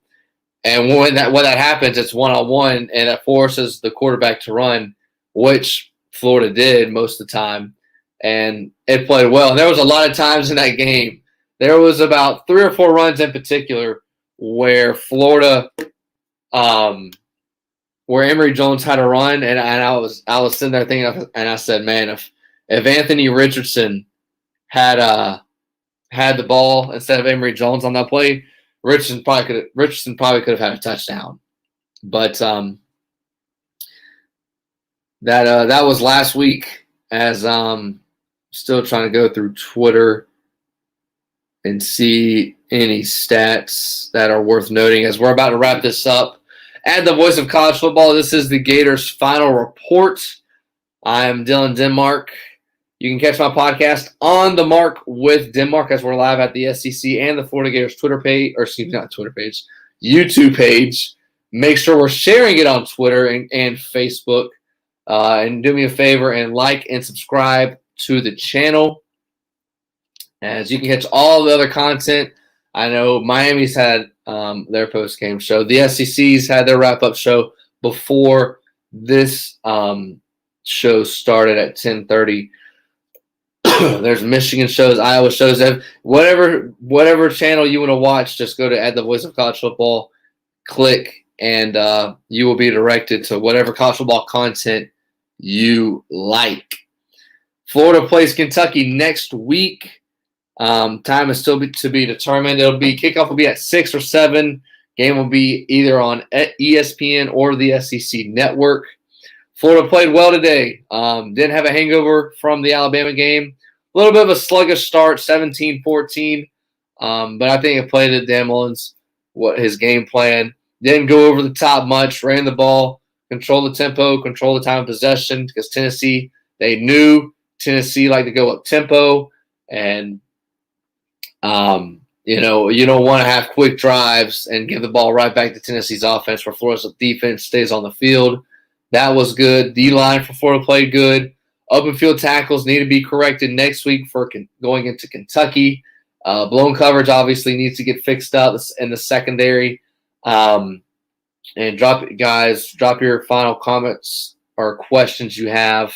when that happens, it's one-on-one, and it forces the quarterback to run, which Florida did most of the time. And it played well. And there was a lot of times in that game. There was about 3 or 4 runs in particular where Florida where Emory Jones had a run, and I was sitting there thinking, and I said, man, if Anthony Richardson had the ball instead of Emory Jones on that play, Richardson probably could have had a touchdown. But that was last week. As still trying to go through Twitter and see any stats that are worth noting as we're about to wrap this up. At the Voice of College Football, this is the Gators' final report. I am Dylan Denmark. You can catch my podcast on the Mark with Denmark as we're live at the SEC and the Florida Gators Twitter page, or excuse me, not Twitter page, YouTube page. Make sure we're sharing it on Twitter and Facebook. And do me a favor and like and subscribe to the channel, as you can catch all the other content. I know Miami's had their post-game show. The SEC's had their wrap-up show before this show started at 10:30. There's Michigan shows, Iowa shows. Whatever channel you want to watch, just go to At the Voice of College Football, click, and you will be directed to whatever college football content you like. Florida plays Kentucky next week. Time is still to be determined. Kickoff will be at 6 or 7. Game will be either on ESPN or the SEC network. Florida played well today. Didn't have a hangover from the Alabama game. A little bit of a sluggish start, 17-14. But I think it played at Dan Mullen's his game plan. Didn't go over the top much. Ran the ball, control the tempo, control the time of possession, because Tennessee, they knew Tennessee like to go up tempo, and you don't want to have quick drives and give the ball right back to Tennessee's offense where Florida's defense stays on the field. That was good. D-line for Florida played good. Open field tackles need to be corrected next week for going into Kentucky. Blown coverage obviously needs to get fixed up in the secondary. And drop your final comments or questions you have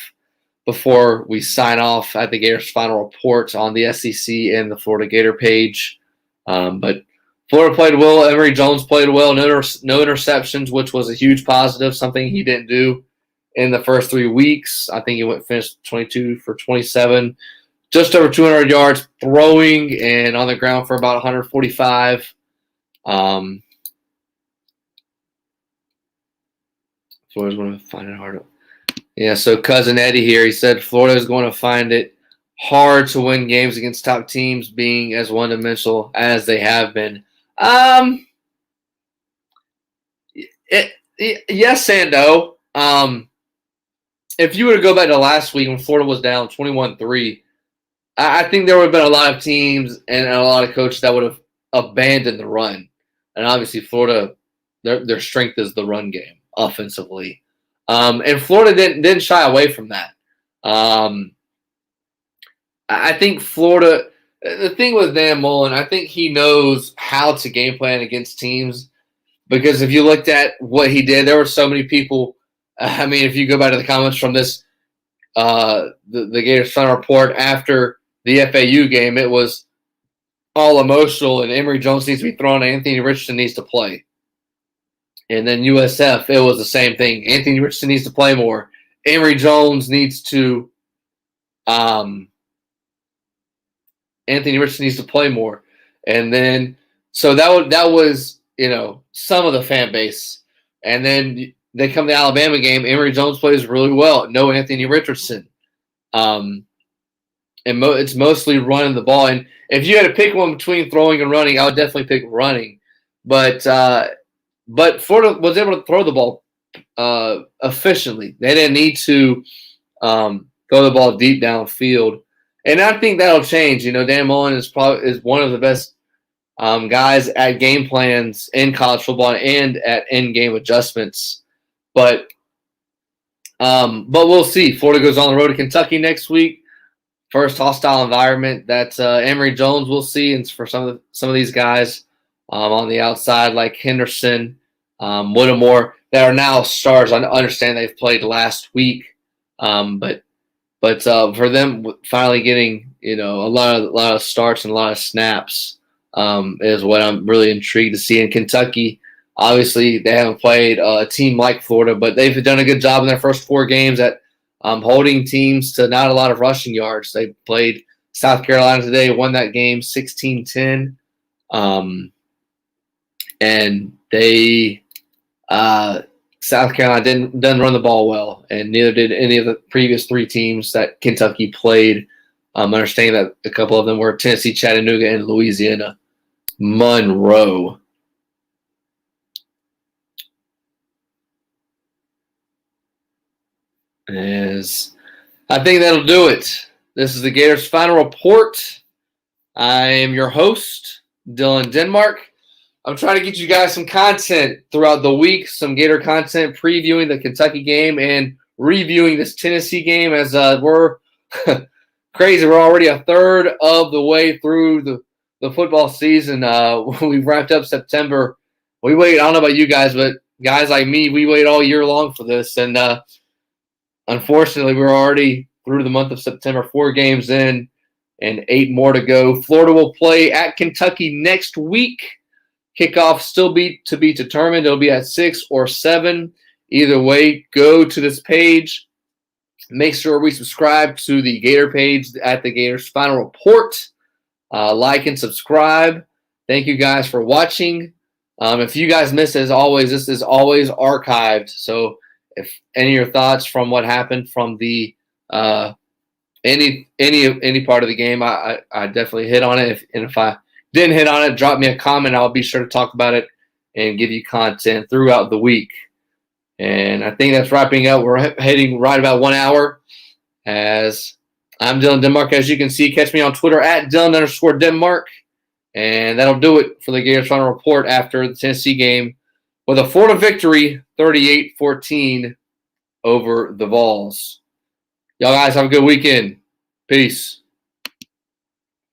before we sign off at the Gators final report on the SEC and the Florida Gator page. But Florida played well. Emory Jones played well. No interceptions, which was a huge positive, something he didn't do in the first 3 weeks. I think he finished 22 for 27, just over 200 yards throwing, and on the ground for about 145. Florida's going to find it hard. Yeah, so Cousin Eddie here, he said Florida is going to find it hard to win games against top teams being as one-dimensional as they have been. Yes and no. If you were to go back to last week when Florida was down 21-3, I think there would have been a lot of teams and a lot of coaches that would have abandoned the run. And obviously Florida, their strength is the run game offensively. And Florida didn't shy away from that. I think Florida, the thing with Dan Mullen, I think he knows how to game plan against teams, because if you looked at what he did, there were so many people. I mean, if you go back to the comments from this, the Gators Sun report after the FAU game, it was all emotional, and Emory Jones needs to be thrown, Anthony Richardson needs to play. And then USF, it was the same thing. Anthony Richardson needs to play more. Emory Jones needs to Anthony Richardson needs to play more. And then so that was some of the fan base. And then they come to the Alabama game. Emory Jones plays really well. No Anthony Richardson. And it's mostly running the ball. And if you had to pick one between throwing and running, I would definitely pick running. But Florida was able to throw the ball efficiently. They didn't need to throw the ball deep downfield. And I think that'll change. Dan Mullen is one of the best guys at game plans in college football and at in-game adjustments. But we'll see. Florida goes on the road to Kentucky next week. First hostile environment that Emory Jones will see, and for some of these guys on the outside like Henderson, Whittemore, that are now stars. I understand they've played last week, but for them finally getting a lot of starts and a lot of snaps is what I'm really intrigued to see. In Kentucky, obviously they haven't played a team like Florida, but they've done a good job in their first 4 games at holding teams to not a lot of rushing yards. They played South Carolina today, won that game 16-10, and they South Carolina didn't run the ball well, and neither did any of the previous 3 teams that Kentucky played. Understanding that a couple of them were Tennessee, Chattanooga, and Louisiana Monroe. I think that'll do it. This is the Gators Final Report. I am your host, Dylan Denmark. I'm trying to get you guys some content throughout the week, some Gator content previewing the Kentucky game and reviewing this Tennessee game as we're crazy. We're already a third of the way through the football season. We've wrapped up September. We wait, I don't know about you guys, but guys like me, we wait all year long for this. And unfortunately, we're already through the month of September, 4 games in and 8 more to go. Florida will play at Kentucky next week. Kickoff still to be determined. It'll be at 6 or 7. Either way, go to this page. Make sure we subscribe to the Gator page at the Gators Final Report. Like and subscribe. Thank you guys for watching. If you guys missed, as always, this is always archived. So if any of your thoughts from what happened from the any part of the game, I definitely hit on it. If I didn't hit on it, drop me a comment. I'll be sure to talk about it and give you content throughout the week. And I think that's wrapping up. We're heading right about 1 hour as I'm Dylan Denmark. As you can see, catch me on Twitter at Dylan_Denmark. And that'll do it for the Gators Final Report after the Tennessee game with a Florida victory, 38-14 over the Vols. Y'all guys have a good weekend. Peace.